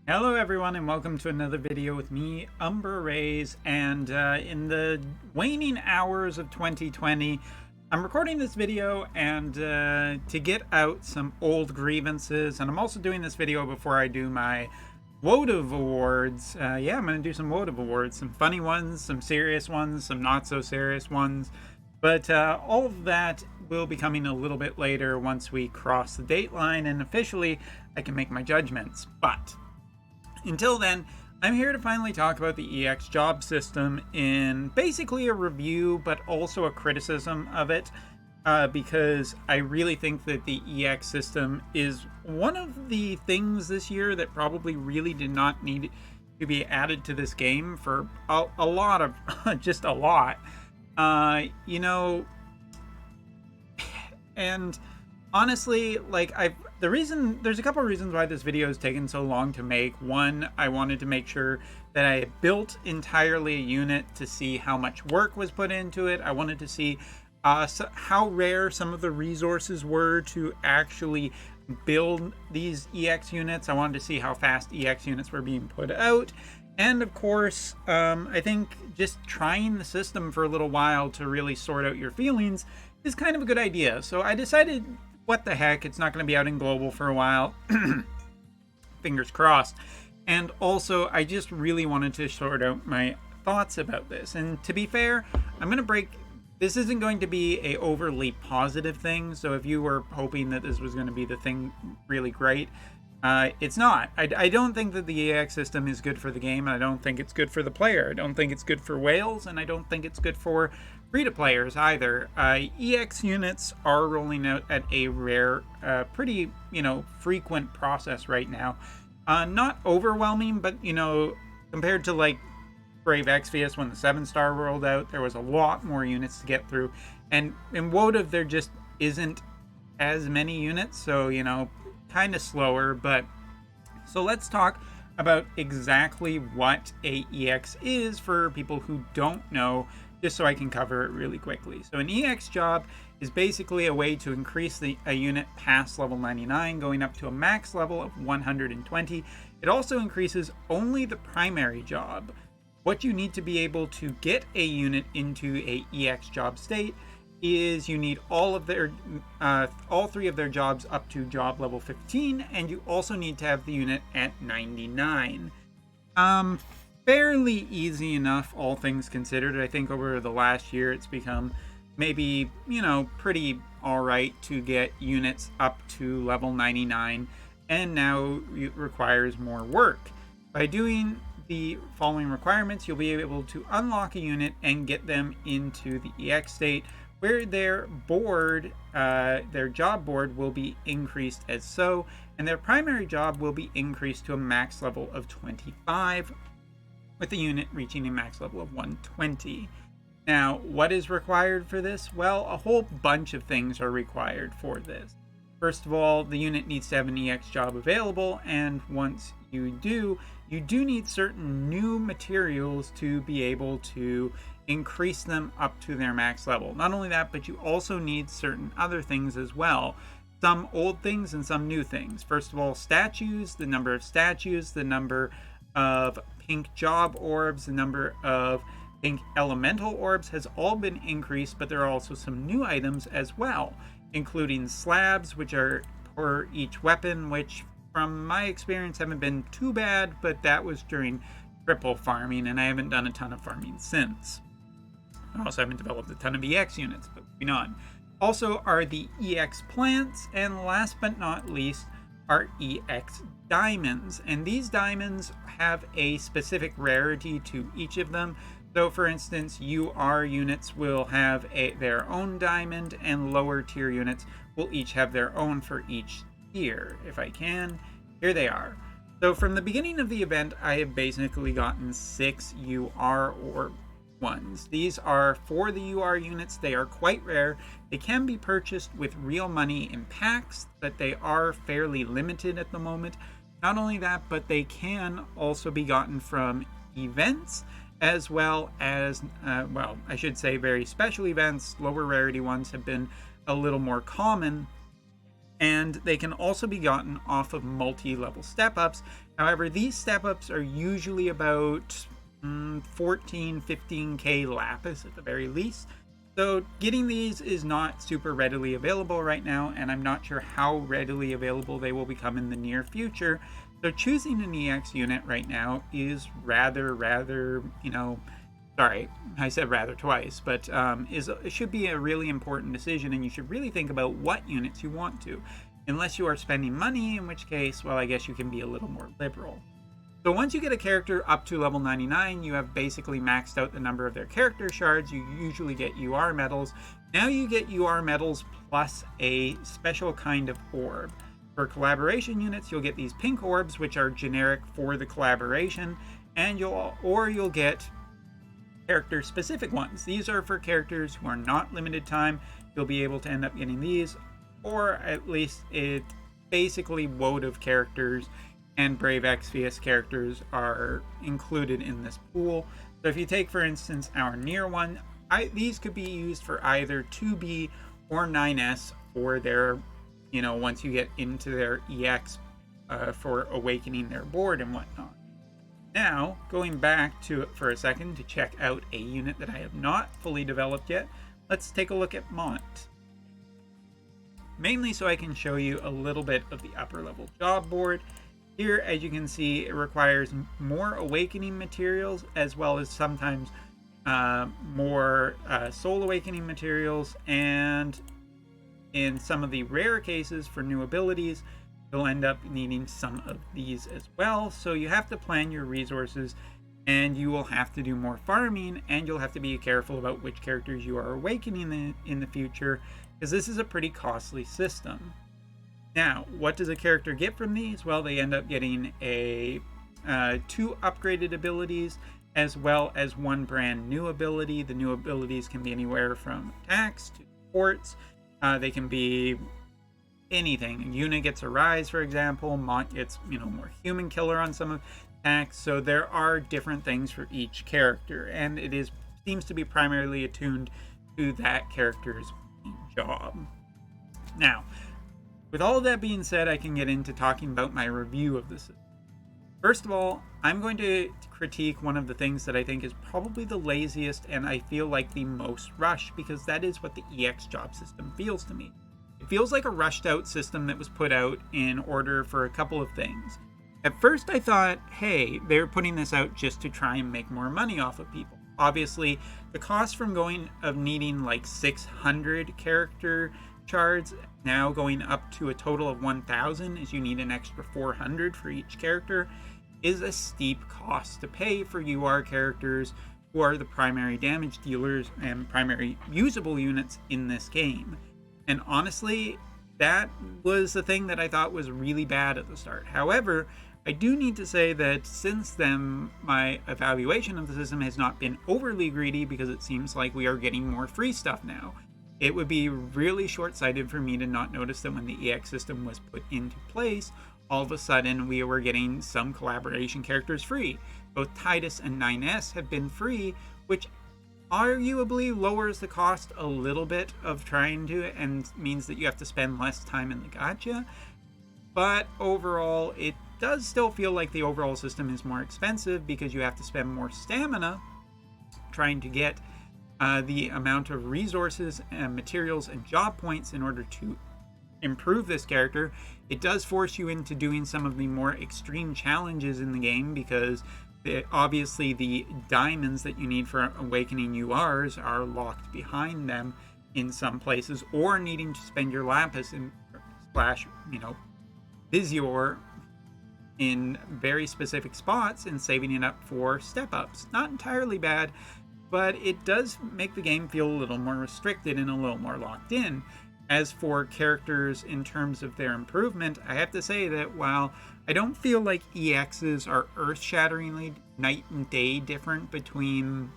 Hello everyone and welcome to another video with me, Umber Rays, and in the waning hours of 2020, I'm recording this video and to get out some old grievances, and I'm also doing this video before I do my Wotv awards. Yeah, I'm going to do some Wotv awards, some funny ones, some serious ones, some not so serious ones, but all of that will be coming a little bit later once we cross the date line and officially I can make my judgments. But until then, I'm here to finally talk about the EX job system in basically a review, but also a criticism of it, because I really think that the EX system is one of the things this year that probably really did not need to be added to this game for a lot of, just a lot, and honestly, like there's a couple of reasons why this video has taken so long to make. One, I wanted to make sure that I had built entirely a unit to see how much work was put into it. I wanted to see how rare some of the resources were to actually build these EX units. I wanted to see how fast EX units were being put out. And of course, I think just trying the system for a little while to really sort out your feelings is kind of a good idea. So I decided, what the heck, it's not going to be out in global for a while. Fingers crossed. And also, I just really wanted to sort out my thoughts about this. And to be fair, this isn't going to be a overly positive thing. So if you were hoping that this was going to be the thing really great, it's not. I don't think that the EX system is good for the game. I don't think it's good for the player. I don't think it's good for whales, and I don't think it's good for free-to-players either. EX units are rolling out at a rare, pretty, frequent process right now. Not overwhelming, but, compared to, like, Brave Exvius when the 7-star rolled out, there was a lot more units to get through. And in Wotv, there just isn't as many units, so, kind of slower. But so let's talk about exactly what a EX is for people who don't know, just so I can cover it really quickly. So an EX job is basically a way to increase a unit past level 99, going up to a max level of 120. It also increases only the primary job. What you need to be able to get a unit into a EX job state is you need all 3 of their jobs up to job level 15, and you also need to have the unit at 99. Fairly easy enough, all things considered. I think over the last year it's become maybe, pretty alright to get units up to level 99, and now it requires more work. By doing the following requirements, you'll be able to unlock a unit and get them into the EX state, where their job board will be increased as so, and their primary job will be increased to a max level of 25, with the unit reaching a max level of 120. Now, what is required for this? Well, a whole bunch of things are required for this. First of all, the unit needs to have an EX job available, and once you do need certain new materials to be able to increase them up to their max level. Not only that, but you also need certain other things as well. Some old things and some new things. First of all, statues, the number of statues, the number of pink job orbs, the number of pink elemental orbs has all been increased, but there are also some new items as well, including slabs, which are for each weapon, which from my experience haven't been too bad, but that was during triple farming, and I haven't done a ton of farming since. I also haven't developed a ton of EX units, but moving on. Also are the EX plants, and last but not least are EX diamonds. And these diamonds have a specific rarity to each of them. So for instance, UR units will have their own diamond, and lower tier units will each have their own for each tier. If I can, here they are. So from the beginning of the event, I have basically gotten 6 UR or ones. These are for the UR units. They are quite rare. They can be purchased with real money in packs, but they are fairly limited at the moment. Not only that, but they can also be gotten from events, as well as, I should say very special events. Lower rarity ones have been a little more common, and they can also be gotten off of multi-level step-ups. However, these step-ups are usually about 14, 15k lapis at the very least. So getting these is not super readily available right now, and I'm not sure how readily available they will become in the near future. So choosing an EX unit right now is rather, sorry, I said rather twice, but it should be a really important decision, and you should really think about what units you want to. Unless you are spending money, in which case, well, I guess you can be a little more liberal. So once you get a character up to level 99, you have basically maxed out the number of their character shards. You usually get UR medals. Now you get UR medals plus a special kind of orb. For collaboration units, you'll get these pink orbs, which are generic for the collaboration, and you'll get character specific ones. These are for characters who are not limited time. You'll be able to end up getting these, or at least it basically Wotv characters and Brave Exvius characters are included in this pool. So if you take, for instance, our near one, these could be used for either 2B or 9S for their, once you get into their EX for awakening their board and whatnot. Now, going back to it for a second to check out a unit that I have not fully developed yet, let's take a look at Mont. Mainly so I can show you a little bit of the upper level job board. Here, as you can see, it requires more awakening materials, as well as sometimes more soul awakening materials, and in some of the rare cases for new abilities, you'll end up needing some of these as well. So you have to plan your resources, and you will have to do more farming, and you'll have to be careful about which characters you are awakening in the future, because this is a pretty costly system. Now, what does a character get from these? Well, they end up getting 2 upgraded abilities, as well as 1 brand new ability. The new abilities can be anywhere from attacks to supports. They can be anything. Yuna gets a rise, for example. Mont gets, more human killer on some attacks. So there are different things for each character, and it seems to be primarily attuned to that character's job. Now, with all of that being said, I can get into talking about my review of this. First of all, I'm going to critique one of the things that I think is probably the laziest and I feel like the most rushed, because that is what the EX job system feels to me. It feels like a rushed out system that was put out in order for a couple of things. At first I thought, hey, they're putting this out just to try and make more money off of people. Obviously, the cost from needing like 600 character shards now going up to a total of 1,000, as you need an extra 400 for each character, is a steep cost to pay for UR characters who are the primary damage dealers and primary usable units in this game. And honestly, that was the thing that I thought was really bad at the start. However, I do need to say that since then, my evaluation of the system has not been overly greedy, because it seems like we are getting more free stuff now. It would be really short-sighted for me to not notice that when the EX system was put into place, all of a sudden we were getting some collaboration characters free. Both Titus and 9S have been free, which arguably lowers the cost a little bit of trying to, and means that you have to spend less time in the gacha. But overall, it does still feel like the overall system is more expensive, because you have to spend more stamina trying to get the amount of resources and materials and job points in order to improve this character. It does force you into doing some of the more extreme challenges in the game, because obviously the diamonds that you need for awakening URs are locked behind them in some places, or needing to spend your lapis in Visior in very specific spots and saving it up for step-ups. Not entirely bad, but it does make the game feel a little more restricted and a little more locked in. As for characters in terms of their improvement, I have to say that while I don't feel like EXs are earth-shatteringly night and day different between,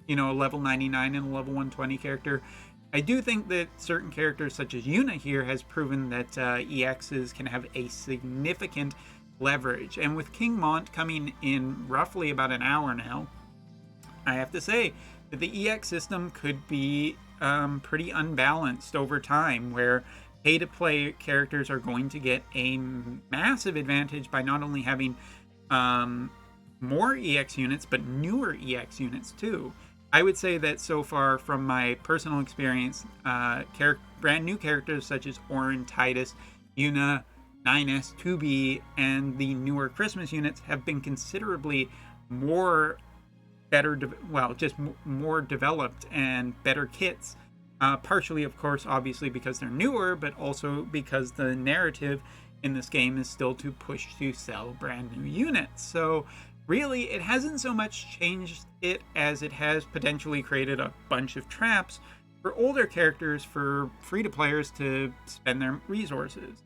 a level 99 and a level 120 character, I do think that certain characters such as Yuna here has proven that EXs can have a significant leverage. And with King Mont coming in roughly about an hour now, I have to say that the EX system could be pretty unbalanced over time, where pay-to-play characters are going to get a massive advantage by not only having more EX units, but newer EX units too. I would say that so far, from my personal experience, brand new characters such as Orin, Titus, Yuna, 9S, 2B, and the newer Christmas units have been considerably more more developed and better kits. Partially, of course, obviously because they're newer, but also because the narrative in this game is still to push to sell brand new units. So really, it hasn't so much changed it as it has potentially created a bunch of traps for older characters for free-to-players to spend their resources.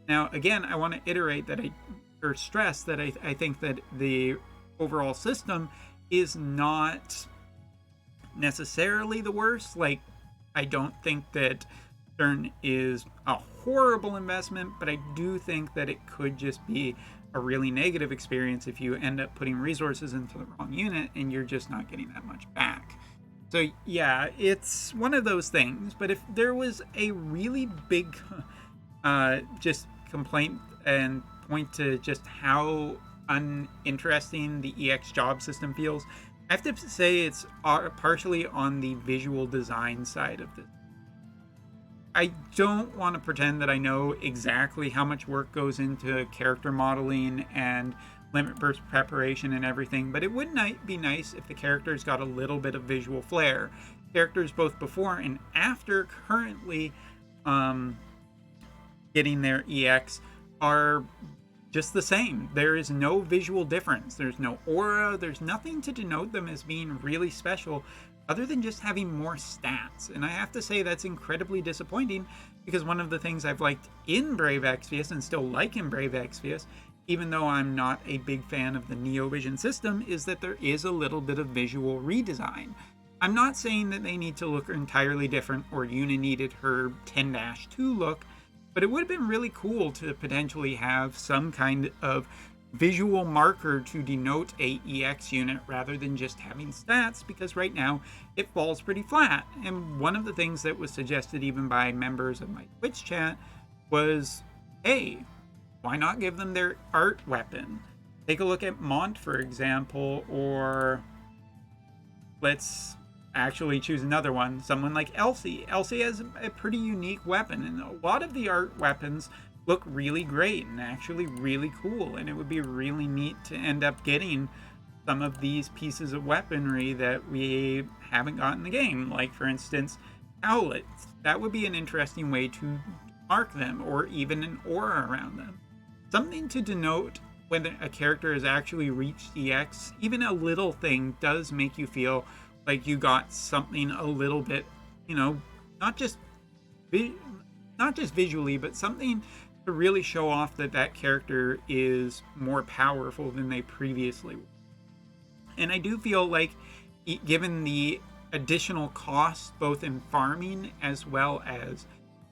Now, again, I want to stress that I think that the overall system is not necessarily the worst. Like, I don't think that Stern is a horrible investment, but I do think that it could just be a really negative experience if you end up putting resources into the wrong unit and you're just not getting that much back. So yeah, it's one of those things. But if there was a really big just complaint and point to just how uninteresting the EX job system feels, I have to say it's partially on the visual design side of this. I don't want to pretend that I know exactly how much work goes into character modeling and limit burst preparation and everything, but it would be nice if the characters got a little bit of visual flair. Characters both before and after currently getting their EX are just the same. There is no visual difference. There's no aura. There's nothing to denote them as being really special other than just having more stats. And I have to say that's incredibly disappointing, because one of the things I've liked in Brave Exvius and still like in Brave Exvius, even though I'm not a big fan of the NeoVision system, is that there is a little bit of visual redesign. I'm not saying that they need to look entirely different or Yuna needed her 10-2 look, but it would have been really cool to potentially have some kind of visual marker to denote a EX unit rather than just having stats, because right now it falls pretty flat. And one of the things that was suggested even by members of my Twitch chat was, hey, why not give them their art weapon? Take a look at Mont, for example, or let's actually choose another one, someone like Elsie. Elsie has a pretty unique weapon, and a lot of the art weapons look really great and actually really cool, and it would be really neat to end up getting some of these pieces of weaponry that we haven't got in the game, like for instance owlets. That would be an interesting way to mark them, or even an aura around them, something to denote when a character has actually reached EX. Even a little thing does make you feel like you got something a little bit, not just visually, but something to really show off that that character is more powerful than they previously were. And I do feel like, given the additional costs, both in farming as well as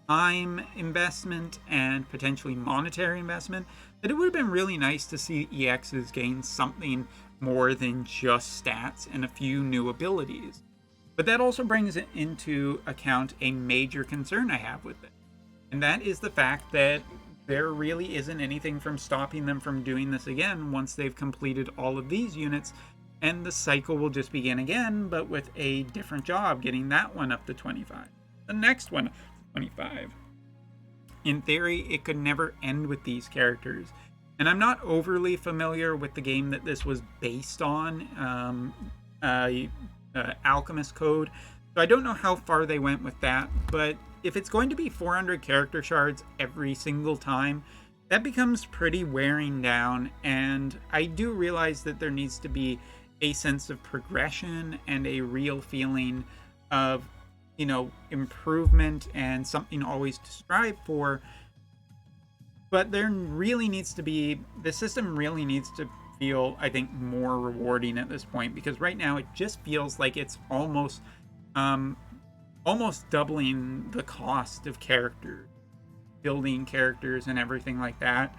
time investment and potentially monetary investment, that it would have been really nice to see EXs gain something more than just stats and a few new abilities. But that also brings into account a major concern I have with it, and that is the fact that there really isn't anything from stopping them from doing this again once they've completed all of these units, and the cycle will just begin again, but with a different job, getting that one up to 25, the next one up to 25. In theory, it could never end with these characters. And I'm not overly familiar with the game that this was based on, Alchemist Code, so I don't know how far they went with that, but if it's going to be 400 character shards every single time, that becomes pretty wearing down, and I do realize that there needs to be a sense of progression and a real feeling of, improvement and something always to strive for. But there really needs to be, the system really needs to feel, I think, more rewarding at this point, because right now it just feels like it's almost doubling the cost of characters, building characters and everything like that.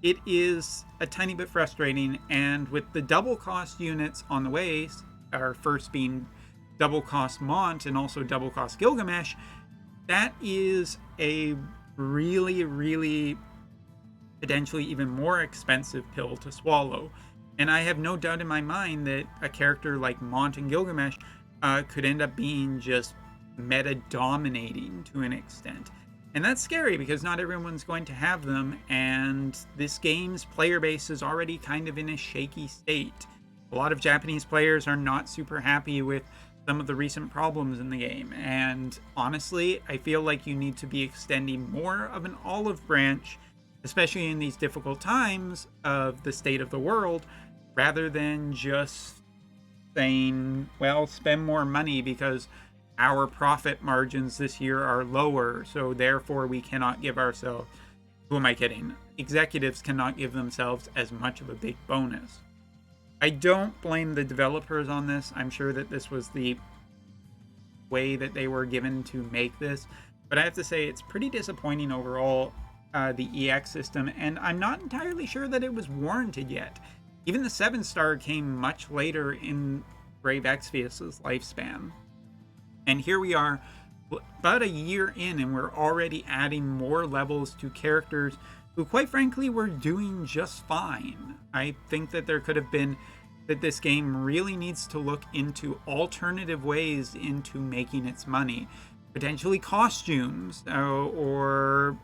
It is a tiny bit frustrating, and with the double cost units on the way, our first being double cost Mont and also double cost Gilgamesh, that is a really, really potentially even more expensive pill to swallow. And I have no doubt in my mind that a character like Mont and Gilgamesh could end up being just meta dominating to an extent. And that's scary because not everyone's going to have them, and this game's player base is already kind of in a shaky state. A lot of Japanese players are not super happy with some of the recent problems in the game, and honestly, I feel like you need to be extending more of an olive branch, especially in these difficult times of the state of the world, rather than just saying, well, spend more money because our profit margins this year are lower, so therefore we cannot give ourselves, who am I kidding? Executives cannot give themselves as much of a big bonus. I don't blame the developers on this. I'm sure that this was the way that they were given to make this, but I have to say it's pretty disappointing overall, the EX system, and I'm not entirely sure that it was warranted yet. Even the 7-star came much later in Brave Exvius's lifespan. And here we are, about a year in, and we're already adding more levels to characters who, quite frankly, were doing just fine. I think that there could have been, that this game really needs to look into alternative ways into making its money. Potentially costumes or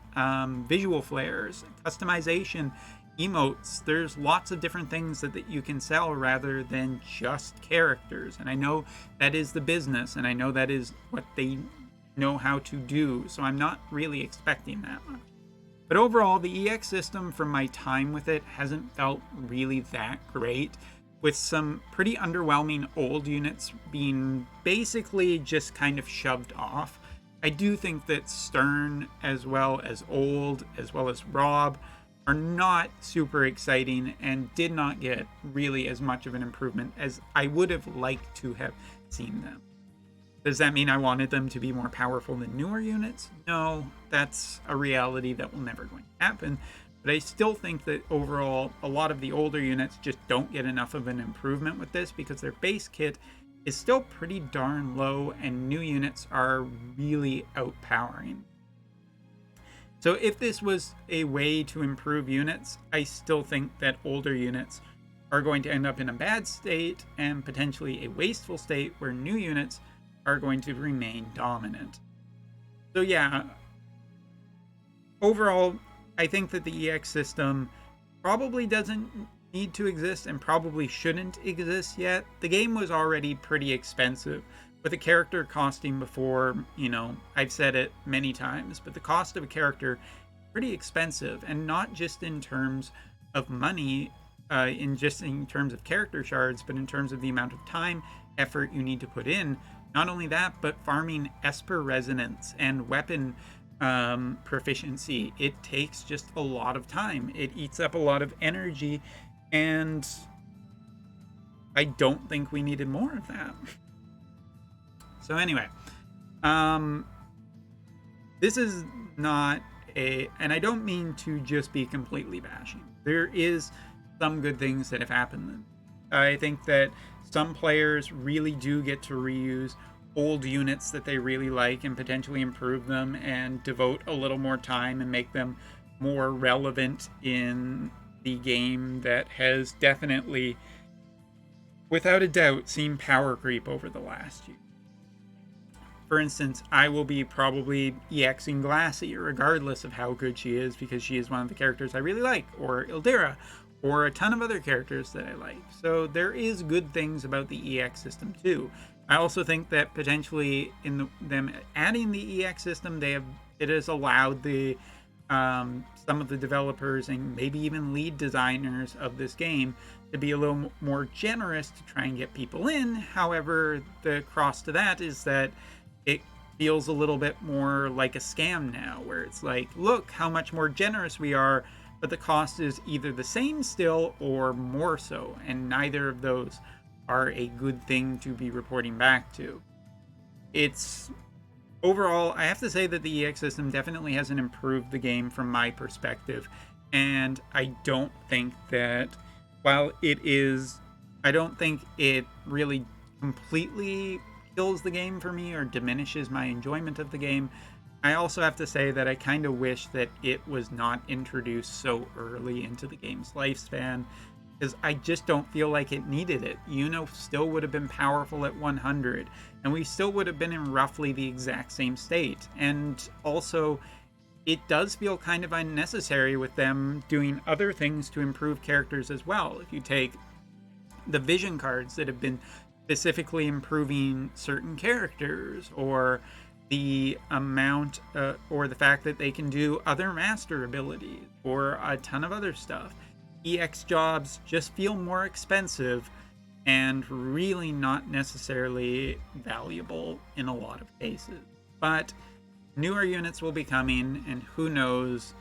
visual flares, customization, emotes. There's lots of different things that you can sell rather than just characters. And I know that is the business, and I know that is what they know how to do. So I'm not really expecting that much. But overall, the EX system, from my time with it, hasn't felt really that great, with some pretty underwhelming old units being basically just kind of shoved off. I do think that Stern, as well as Old, as well as Rob, are not super exciting and did not get really as much of an improvement as I would have liked to have seen them. Does that mean I wanted them to be more powerful than newer units? No, that's a reality that will never going to happen. But I still think that overall, a lot of the older units just don't get enough of an improvement with this because their base kit is still pretty darn low and new units are really outpowering. So if this was a way to improve units, I still think that older units are going to end up in a bad state and potentially a wasteful state where new units are going to remain dominant. So yeah, overall, I think that the EX system probably doesn't need to exist and probably shouldn't exist yet. The game was already pretty expensive, with a character costing before, I've said it many times, but the cost of a character is pretty expensive, and not just in terms of money, in terms of character shards, but in terms of the amount of time, effort you need to put in. Not only that, but farming Esper resonance and weapon proficiency. It takes just a lot of time. It eats up a lot of energy, and I don't think we needed more of that. So anyway, this is not and I don't mean to just be completely bashing. There is some good things that have happened. I think that some players really do get to reuse old units that they really like and potentially improve them and devote a little more time and make them more relevant in the game that has definitely, without a doubt, seen power creep over the last year. For instance, I will be probably EXing Glassy, regardless of how good she is, because she is one of the characters I really like, or Ildera, or a ton of other characters that I like. So there is good things about the EX system too. I also think that potentially in them adding the EX system, it has allowed the some of the developers and maybe even lead designers of this game to be a little more generous to try and get people in. However, the cross to that is that it feels a little bit more like a scam now, where it's like, look how much more generous we are, but the cost is either the same still or more so, and neither of those are a good thing to be reporting back to. It's overall, I have to say that the EX system definitely hasn't improved the game from my perspective, and I don't think that, while it is, I don't think it really completely kills the game for me or diminishes my enjoyment of the game. I also have to say that I kind of wish that it was not introduced so early into the game's lifespan, because I just don't feel like it needed it. Yuno still would have been powerful at 100, and we still would have been in roughly the exact same state. And also, it does feel kind of unnecessary with them doing other things to improve characters as well. If you take the vision cards that have been specifically improving certain characters, or the amount or the fact that they can do other master abilities or a ton of other stuff, EX jobs just feel more expensive and really not necessarily valuable in a lot of cases. But newer units will be coming, and who knows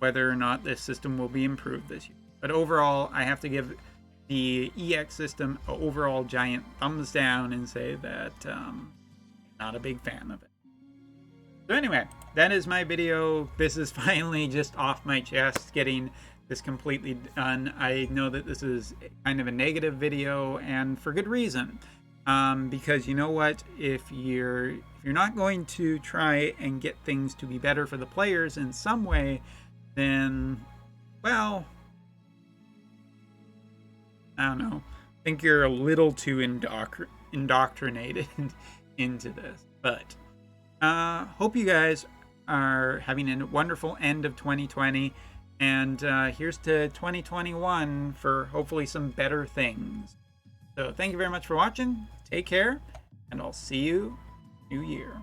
whether or not this system will be improved this year. But overall, I have to give the EX system an overall giant thumbs down and say that not a big fan of it. So anyway, that is my video. This is finally just off my chest, getting this completely done. I know that this is kind of a negative video, and for good reason. Because you know what? If you're not going to try and get things to be better for the players in some way, then, well, I don't know. I think you're a little too indoctrinated into this. But hope you guys are having a wonderful end of 2020. And here's to 2021 for hopefully some better things. So thank you very much for watching. Take care. And I'll see you New Year.